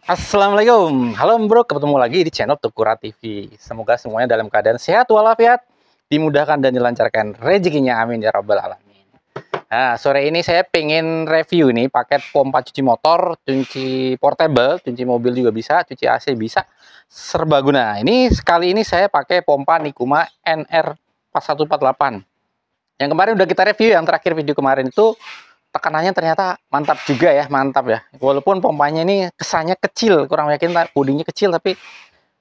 Assalamualaikum, halo bro, ketemu lagi di channel Tukura TV. Semoga semuanya dalam keadaan sehat walafiat, dimudahkan dan dilancarkan rezekinya, amin ya rabbal alamin. Nah, sore ini saya pengen review nih paket pompa cuci motor, cuci portable, cuci mobil juga bisa, cuci AC bisa, serbaguna. Ini sekali ini saya pakai pompa Nikuma NR4148. Yang kemarin udah kita review, yang terakhir video kemarin itu tekanannya ternyata mantap juga ya, mantap ya. Walaupun pompanya ini kesannya kecil, kurang yakin bodinya kecil, tapi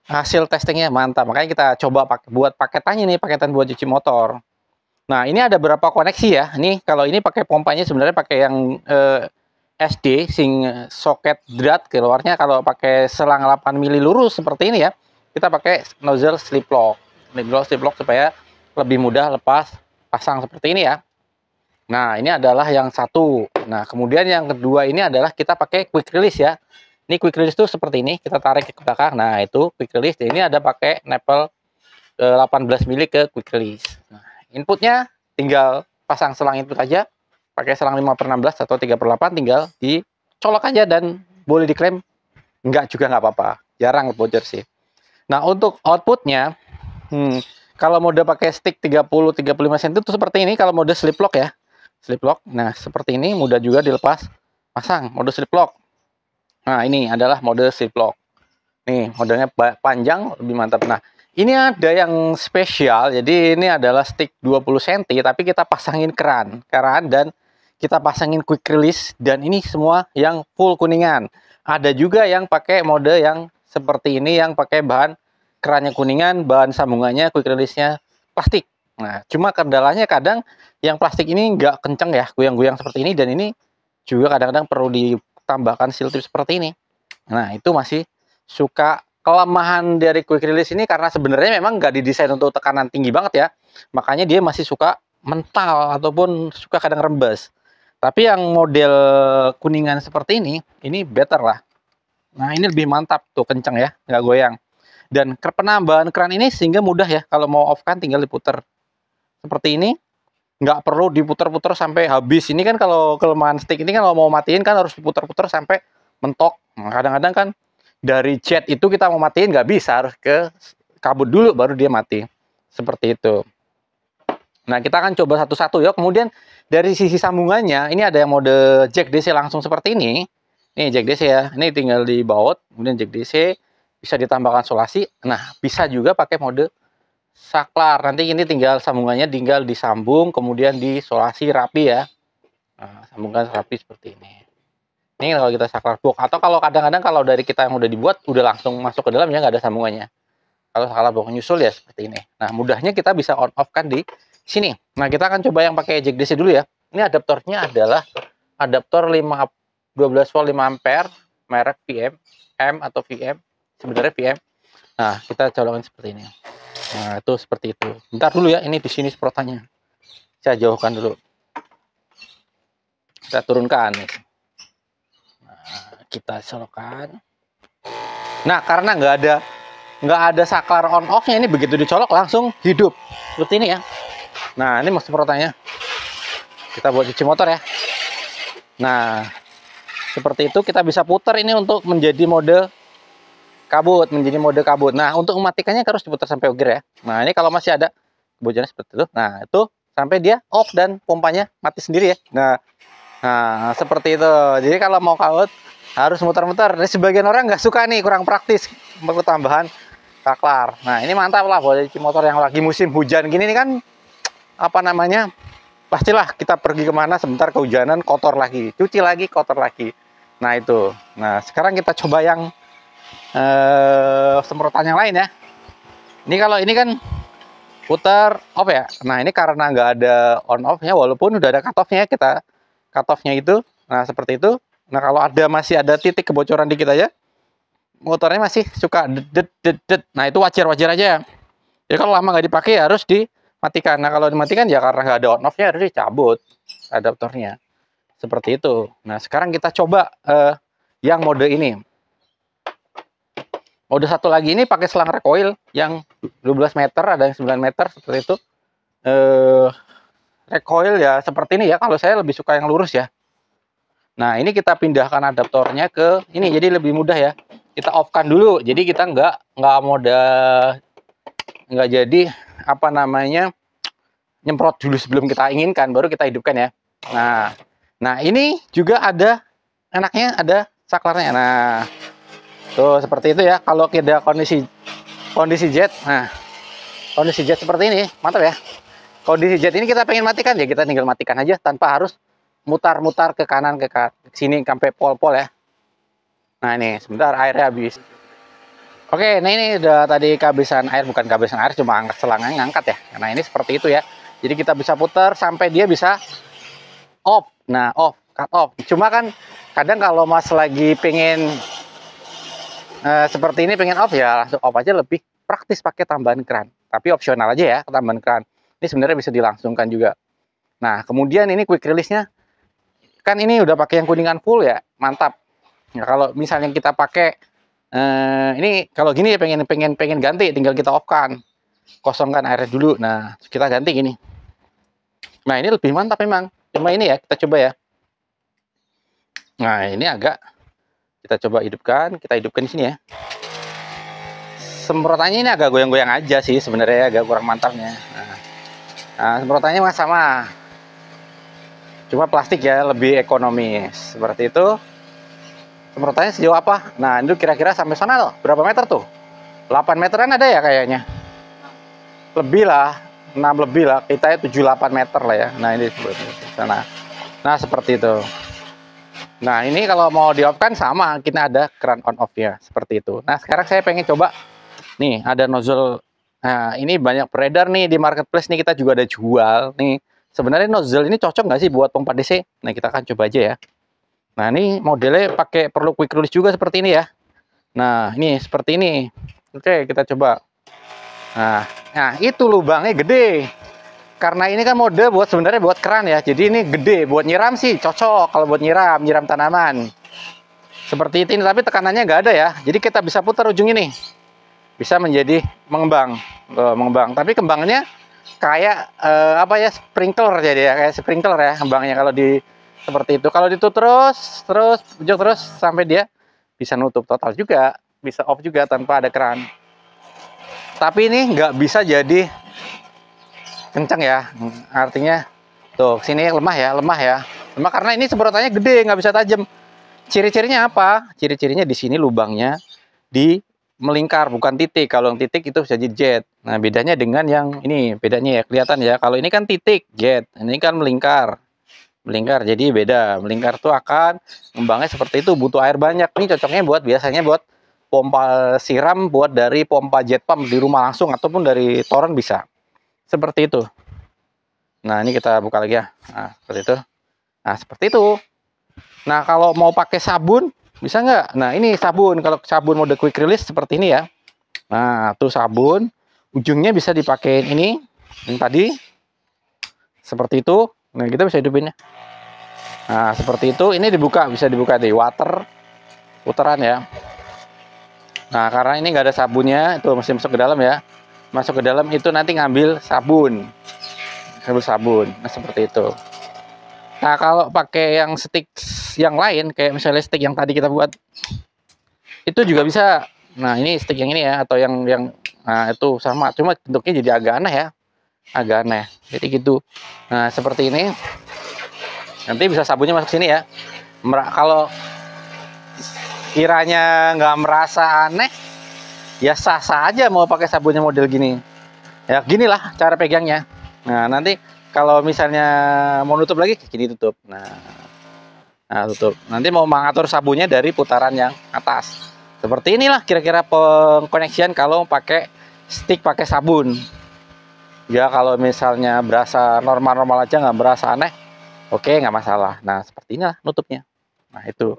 hasil testingnya mantap. Makanya kita coba buat paketannya nih, paketan buat cuci motor. Nah, ini ada berapa koneksi ya. Nih, kalau ini pakai pompanya sebenarnya pakai yang SD, sing soket drat keluarnya. Kalau pakai selang 8 mili lurus seperti ini ya, kita pakai nozzle slip lock. Slip lock supaya lebih mudah lepas pasang seperti ini ya. Nah, ini adalah yang satu. Nah, kemudian yang kedua ini adalah kita pakai quick release ya. Ini quick release tuh seperti ini, kita tarik ke belakang. Nah, itu quick release. Ini ada pakai nepel 18 mili ke quick release. Nah, inputnya tinggal pasang selang input aja. Pakai selang 5/16 atau 3/8, tinggal dicolok aja dan boleh diklaim enggak juga nggak apa-apa. Jarang bocor sih. Nah, untuk outputnya, kalau mode pakai stick 30-35 cm itu seperti ini. Kalau mode slip lock ya, slip lock. Nah, seperti ini mudah juga dilepas pasang mode slip lock. Nah, ini adalah mode slip lock. Nih, modenya panjang, lebih mantap. Nah, ini ada yang spesial. Jadi ini adalah stick 20 cm tapi kita pasangin keran dan kita pasangin quick release, dan ini semua yang full kuningan. Ada juga yang pakai mode yang seperti ini, yang pakai bahan kerannya kuningan, bahan sambungannya quick release-nya plastik. Nah, cuma kendalanya kadang yang plastik ini nggak kenceng ya, goyang-goyang seperti ini, dan ini juga kadang-kadang perlu ditambahkan seal tip seperti ini. Nah, itu masih suka kelemahan dari quick release ini, karena sebenarnya memang nggak didesain untuk tekanan tinggi banget ya. Makanya dia masih suka mental ataupun suka kadang rembes. Tapi yang model kuningan seperti ini better lah. Nah, ini lebih mantap tuh, kenceng ya, nggak goyang. Dan penambahan keran ini sehingga mudah ya, kalau mau off kan tinggal diputer seperti ini, nggak perlu diputer-puter sampai habis. Ini kan kalau kelemahan stick ini kan, kalau mau matiin kan harus diputer-puter sampai mentok. Nah, kadang-kadang kan dari jet itu kita mau matiin nggak bisa, harus ke kabut dulu baru dia mati. Seperti itu. Nah, kita akan coba satu-satu ya. Kemudian dari sisi sambungannya, ini ada yang mode jack DC langsung seperti ini. Ini jack DC ya. Ini tinggal dibaut, kemudian jack DC, bisa ditambahkan solasi. Nah, bisa juga pakai mode saklar. Nanti ini tinggal sambungannya tinggal disambung, kemudian disolasi rapi ya. Nah, sambungkan rapi seperti ini. Ini kalau kita saklar box, atau kalau kadang-kadang kalau dari kita yang udah dibuat udah langsung masuk ke dalam ya, nggak ada sambungannya. Kalau saklar box nyusul ya seperti ini. Nah, mudahnya kita bisa on off kan di sini. Nah, kita akan coba yang pakai jack DC dulu ya. Ini adaptornya adalah adaptor 12 volt 5 ampere, merek VM, M atau VM, sebenarnya VM. Nah, kita colokin seperti ini. Nah, itu seperti itu. Bentar dulu ya, ini di sini seprotannya. Saya jauhkan dulu. Kita turunkan nih. Nah, kita colokkan. Nah, karena nggak ada saklar on off-nya, ini begitu dicolok langsung hidup. Seperti ini ya. Nah, ini mas semprotannya. Kita buat cuci motor ya. Nah, seperti itu kita bisa putar ini untuk menjadi mode kabut, Nah, untuk mematikannya harus diputar sampai gear ya. Nah, ini kalau masih ada kebocoran seperti itu. Nah, itu sampai dia off dan pompanya mati sendiri ya. Nah, seperti itu. Jadi kalau mau kabut harus muter-muter. Ini sebagian orang nggak suka nih, kurang praktis, perlu tambahan saklar. Nah, ini mantap lah buat cuci motor yang lagi musim hujan gini nih kan, apa namanya, pastilah kita pergi kemana sebentar kehujanan, kotor lagi, cuci lagi, kotor lagi. Nah, itu. Nah, sekarang kita coba yang semprotan yang lain ya. Ini kalau ini kan putar off ya. Nah, ini karena nggak ada on off nya, walaupun udah ada cut off nya, kita cut off nya itu. Nah, seperti itu. Nah, kalau masih ada titik kebocoran dikit aja, motornya masih suka det. Nah, itu wajar aja ya. Kalau lama nggak dipakai harus dimatikan. Nah, kalau dimatikan ya karena nggak ada on off nya, harus dicabut adaptornya. Seperti itu. Nah, sekarang kita coba yang mode ini. Mode satu lagi ini pakai selang recoil yang 12 meter, ada yang 9 meter seperti itu. Recoil ya seperti ini ya. Kalau saya lebih suka yang lurus ya. Nah, ini kita pindahkan adaptornya ke ini, jadi lebih mudah ya. kita off-kan dulu. Jadi kita nggak jadi apa namanya nyemprot dulu sebelum kita inginkan, baru kita hidupkan ya. Nah ini juga ada enaknya, ada saklarnya. Nah tuh seperti itu ya. Kalau kita kondisi jet, nah kondisi jet seperti ini, mantap ya. Kondisi jet ini kita pengen matikan ya, kita tinggal matikan aja tanpa harus mutar-mutar ke kanan ke sini sampai pol-pol ya. Nah ini sebentar airnya habis. Oke, nah ini udah tadi kehabisan air, bukan kehabisan air, cuma angkat selangnya ngangkat ya. Nah ini seperti itu ya. Jadi kita bisa putar sampai dia bisa off. Nah off, cut off. Cuma kan kadang kalau mas lagi pengen seperti ini, pengen off ya langsung off aja, lebih praktis pakai tambahan keran. Tapi opsional aja ya tambahan keran. Ini sebenarnya bisa dilangsungkan juga. Nah kemudian ini quick release-nya, kan ini udah pakai yang kuningan full ya, mantap. Nah, kalau misalnya kita pakai ini kalau gini ya, pengen ganti, tinggal kita off kan, kosongkan airnya dulu. Nah kita ganti gini. Nah ini lebih mantap memang. Cuma ini ya, kita coba ya. Nah ini agak kita coba hidupkan, kita hidupkan di sini ya. Semprotannya ini agak goyang-goyang aja sih sebenarnya, agak kurang mantapnya. Nah semprotannya masih sama, cuma plastik ya, lebih ekonomis seperti itu. Semprotannya sejauh apa? Nah itu kira-kira sampai sana loh, berapa meter tuh? 8 meteran ada ya kayaknya, lebih lah, 6 lebih lah, kita 7-8 meter lah ya. Nah ini seperti sana. Nah seperti itu. Nah ini kalau mau di off kan sama, kita ada keran on off ya, seperti itu. Nah sekarang saya pengen coba nih, ada nozzle. Nah ini banyak beredar nih di marketplace nih, kita juga ada jual nih. Sebenarnya nozzle ini cocok nggak sih buat pompa DC? Nah kita akan coba aja ya. Nah ini modelnya pakai, perlu quick release juga seperti ini ya. Nah ini seperti ini. Oke kita coba. Nah itu lubangnya gede. Karena ini kan mode buat, sebenarnya buat keran ya. Jadi ini gede, buat nyiram sih cocok. Kalau buat nyiram tanaman seperti ini, tapi tekanannya nggak ada ya. Jadi kita bisa putar ujung ini, bisa menjadi mengembang. Tapi kembangnya kayak apa ya, sprinkler, jadi ya kayak sprinkler ya kembangnya kalau di seperti itu. Kalau ditutup terus ujung terus sampai dia bisa nutup total juga, bisa off juga tanpa ada keran. Tapi ini nggak bisa jadi kencang ya, artinya tuh sini lemah ya, karena ini semprotannya gede, nggak bisa tajam. Ciri-cirinya apa? Ciri-cirinya di sini lubangnya di melingkar, bukan titik. Kalau yang titik itu bisa jadi jet. Nah bedanya dengan yang ini, bedanya ya kelihatan ya. Kalau ini kan titik jet, ini kan melingkar, jadi beda. Melingkar tuh akan ngembangnya seperti itu, butuh air banyak. Ini cocoknya buat, biasanya buat pompa siram, buat dari pompa jet pump di rumah langsung, ataupun dari toren bisa seperti itu. Nah ini kita buka lagi ya. Nah seperti itu. Nah seperti itu. Nah kalau mau pakai sabun bisa nggak? Nah ini sabun, kalau sabun mode quick release seperti ini ya. Nah tuh sabun, ujungnya bisa dipakai ini yang tadi seperti itu. Nah kita bisa hidupinnya. Nah seperti itu, ini dibuka, bisa dibuka di water putaran ya. Nah karena ini nggak ada sabunnya, itu mesti masuk ke dalam ya. Masuk ke dalam itu nanti ngambil sabun. Nah seperti itu. Nah kalau pakai yang stick yang lain, kayak misalnya stick yang tadi kita buat, itu juga bisa. Nah ini stick yang ini ya, atau yang nah itu sama, cuma bentuknya jadi agak aneh ya, agak aneh. Jadi gitu. Nah seperti ini. Nanti bisa sabunnya masuk sini ya. Kalau kiranya nggak merasa aneh, ya sah-sah aja mau pakai sabunnya model gini. Ya ginilah cara pegangnya. Nah nanti kalau misalnya mau nutup lagi, gini tutup. Nah tutup. Nanti mau mengatur sabunnya dari putaran yang atas. Seperti inilah kira-kira pengkoneksian kalau pakai stick pakai sabun. Ya kalau misalnya berasa normal-normal aja, nggak berasa aneh, oke nggak masalah. Nah seperti inilah nutupnya. Nah itu.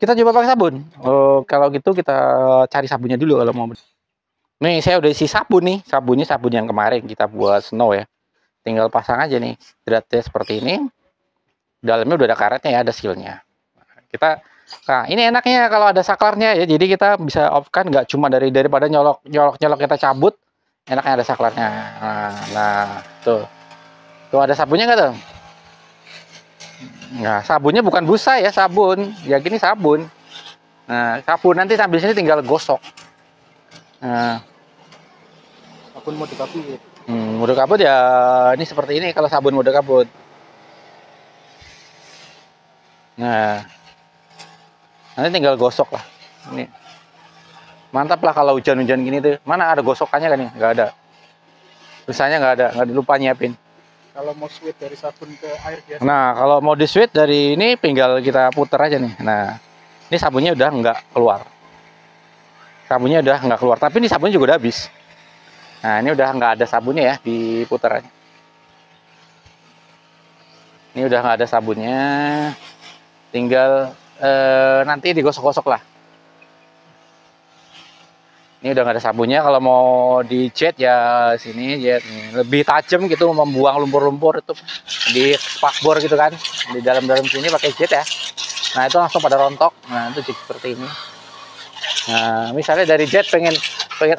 Kita coba pakai sabun. Oh, kalau gitu kita cari sabunnya dulu kalau mau. Nih saya udah isi sabun nih. Sabunnya sabun yang kemarin kita buat snow ya. Tinggal pasang aja nih. Dratnya seperti ini. Dalamnya udah ada karetnya ya, ada sealnya. Nah ini enaknya kalau ada saklarnya ya. Jadi kita bisa off kan, nggak cuma daripada nyolok kita cabut. Enaknya ada saklarnya. Nah tuh ada sabunnya nggak tuh? Nah sabunnya bukan busa ya, sabun. Ya gini sabun. Nah, sabun nanti sambil sini tinggal gosok. Nah, Sabun mode kabut. mode kabut ya ini seperti ini kalau sabun mode kabut. Nah, nanti tinggal gosok lah. Ini mantap lah kalau hujan-hujan gini tuh. Mana ada gosokannya kan nih? Nggak ada. Misalnya nggak lupa nyiapin. Kalau mau switch dari sabun ke air biasa. Nah, kalau mau di switch dari ini tinggal kita puter aja nih. Nah, ini sabunnya udah nggak keluar. Sabunnya udah nggak keluar. Tapi ini sabunnya juga udah habis. Nah, ini udah nggak ada sabunnya ya, diputer aja. Ini udah nggak ada sabunnya. Tinggal nanti digosok-gosok lah. Ini udah nggak ada sabunnya. Kalau mau di jet ya sini jet nih. Lebih tajam gitu, membuang lumpur-lumpur itu di spakbor gitu kan. Di dalam-dalam sini pakai jet ya. Nah itu langsung pada rontok. Nah itu seperti ini. Nah misalnya dari jet pengen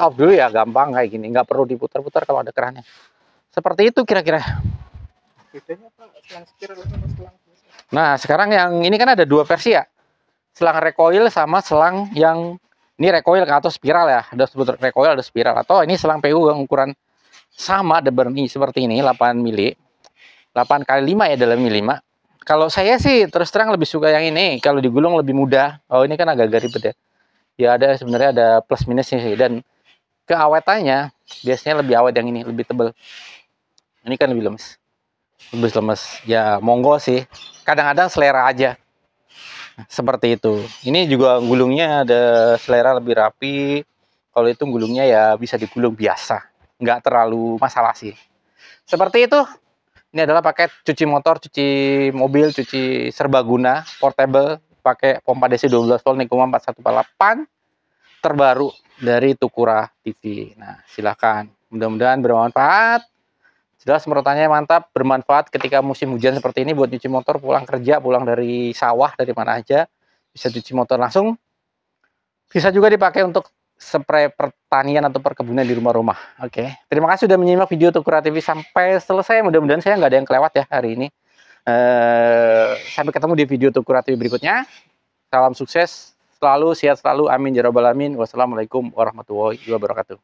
off dulu ya gampang kayak gini. Nggak perlu diputar-putar kalau ada kerannya. Seperti itu kira-kira. Bedanya apa? Selang spiral sama selang biasa? Nah sekarang yang ini kan ada dua versi ya. Selang recoil sama selang yang ini recoil atau spiral ya, ada sebut recoil ada spiral, atau ini selang PU yang ukuran sama ada berni seperti ini 8 mili 8 kali 5 ya dalam 5. Kalau saya sih terus terang lebih suka yang ini, kalau digulung lebih mudah. Oh ini kan agak ribet ya. Ya ada sebenarnya ada plus minusnya sih, dan keawetannya biasanya lebih awet yang ini, lebih tebal. Ini kan lebih lemes. Lebih lemes. Ya monggo sih. Kadang-kadang selera aja. Seperti itu. Ini juga gulungnya ada selera lebih rapi. Kalau itu gulungnya ya bisa digulung biasa. Nggak terlalu masalah sih. Seperti itu. Ini adalah paket cuci motor, cuci mobil, cuci serbaguna, portable. Pakai pompa DC 12 volt Nikoma 4148. Terbaru dari Tukura TV. Nah silahkan. Mudah-mudahan bermanfaat. Jelas merotannya mantap, bermanfaat ketika musim hujan seperti ini buat cuci motor, pulang kerja, pulang dari sawah, dari mana aja. Bisa cuci motor langsung. Bisa juga dipakai untuk spray pertanian atau perkebunan di rumah-rumah. Oke, terima kasih sudah menyimak video Tukura TV sampai selesai. Mudah-mudahan saya nggak ada yang kelewat ya hari ini. Sampai ketemu di video Tukura TV berikutnya. Salam sukses selalu, sehat selalu. Amin ya rabbal alamin. Wassalamualaikum warahmatullahi wabarakatuh.